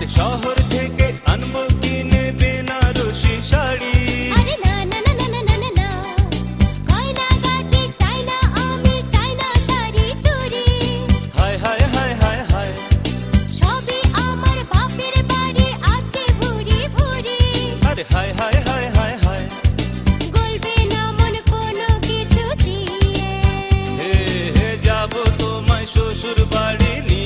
আরে শহর থেকে আনবো কিনে বেনারসি শাড়ি। আরে না না না না না না না, গয়না গাটি চাই না আমি, চাই না শাড়ি চুড়ি। হায় হায় হায় হায় হায়, সবই আমার বাপের বাড়ি আছে ভুরি ভুরি। আরে হায় হায় হায় হায় হায়, গলবে না মন কোনো কিছু দিয়ে। হে হে যাবো তোমায় শ্বশুর বাড়ি নিয়ে।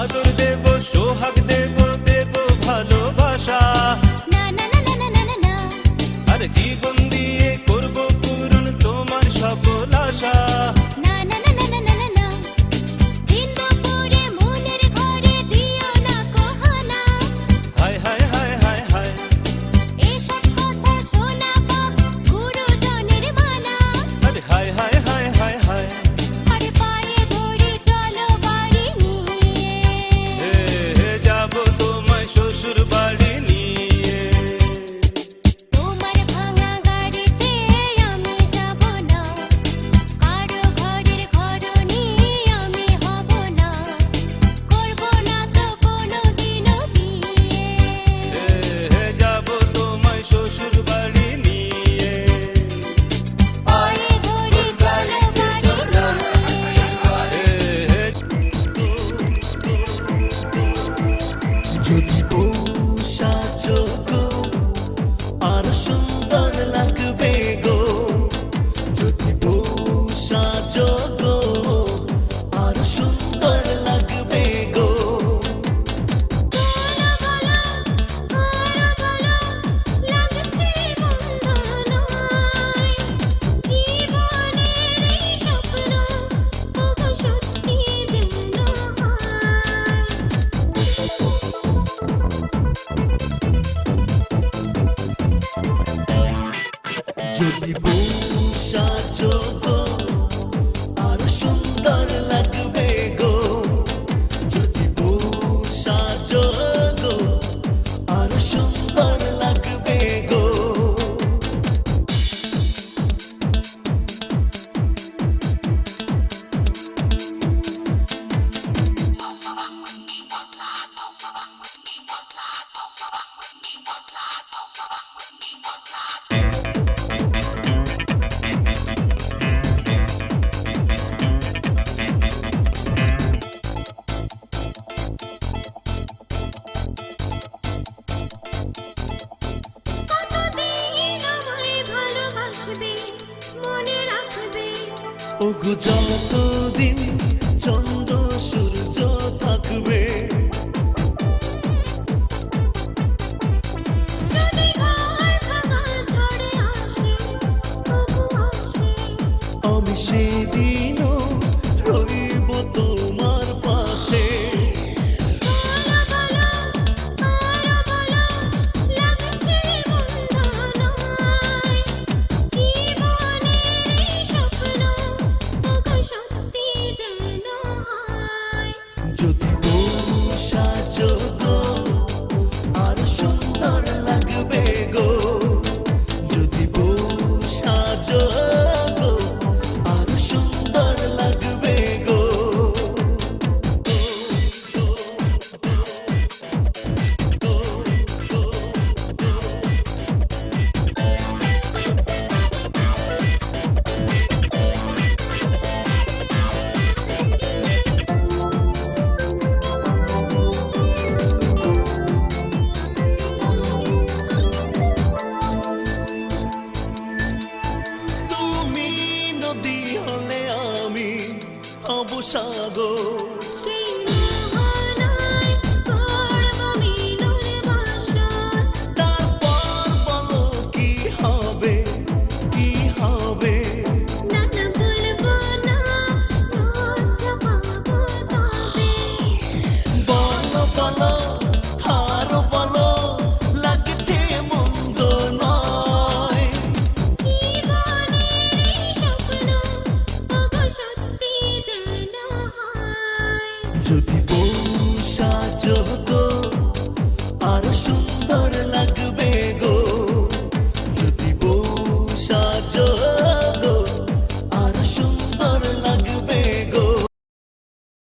আদর দেব, সোহাগ দেব, দেব ভালোবাসা। না না না না না না না, আরে জীবন দিয়ে করব পূরণ তোমার সকল আশা। না না না না না না না, হিন্দুপুরে মনের ঘরে দিও না কোহানা। হায় হায় হায় হায় হায়, এসব কথা শোনা বাপ গুরুজনের মানা। আরে হায় হায় হায় হায় হায়, আরে পায়ে ধরে চলো বাড়ি নিয়ে। হে হে যাবো তোমায় শ্বশুর বাড়ি নিয়ে। তোমার ভাঙা গাড়িতে আমি যাব না, কারো ঘরের ঘরনি আমি হব না, করব না তো কোনোদিনও বিয়ে। হে হে যাবো তোমায় শ্বশুর বাড়ি নিয়ে। পায়ে ধরে চলো বাড়ি নিয়ে। হে হে যদি বউ সাজো গো আর সুন্দর লাগবে গো, যদি বউ সাজো গো আর সুন্দর লাগবে গো। লাগছে বন্ধ নয়, জীবনের এই স্বপ্ন তবু সত্যি যেন হয়। যদি বউ সাজো গো আর সুন্দর লাগবে গো, যদি বউ সাজো গো আর সুন্দর লাগবে গো। কতদিন আমায় ভালোবাসবে, মনে রাখবে। ওগো যতদিন চন্দ্র সূর্য থাকবে, যদি ঘর ভাঙা ঝড়ে আসে তবু আসে। আমি সেদিনও রইব তোমার পাশে। বলো বলো আরো বলো, লাগছে বন্ধ নয়, জীবনের এই স্বপ্ন তবু সত্যি যেন হয়। যদি বউ সাজো গো আর সুন্দর লাগবে গো, যদি বউ সাজো গো আর সুন্দর লাগবে গো। তুমি নদী হলে আমি হব সাগর, সেই মোহনায় করব মিলন বাসর। তারপর বলো কি হবে কি হবে। না না বলবো না, লজ্জা পাবো তবে। বলো বলো আরো বলো, তরে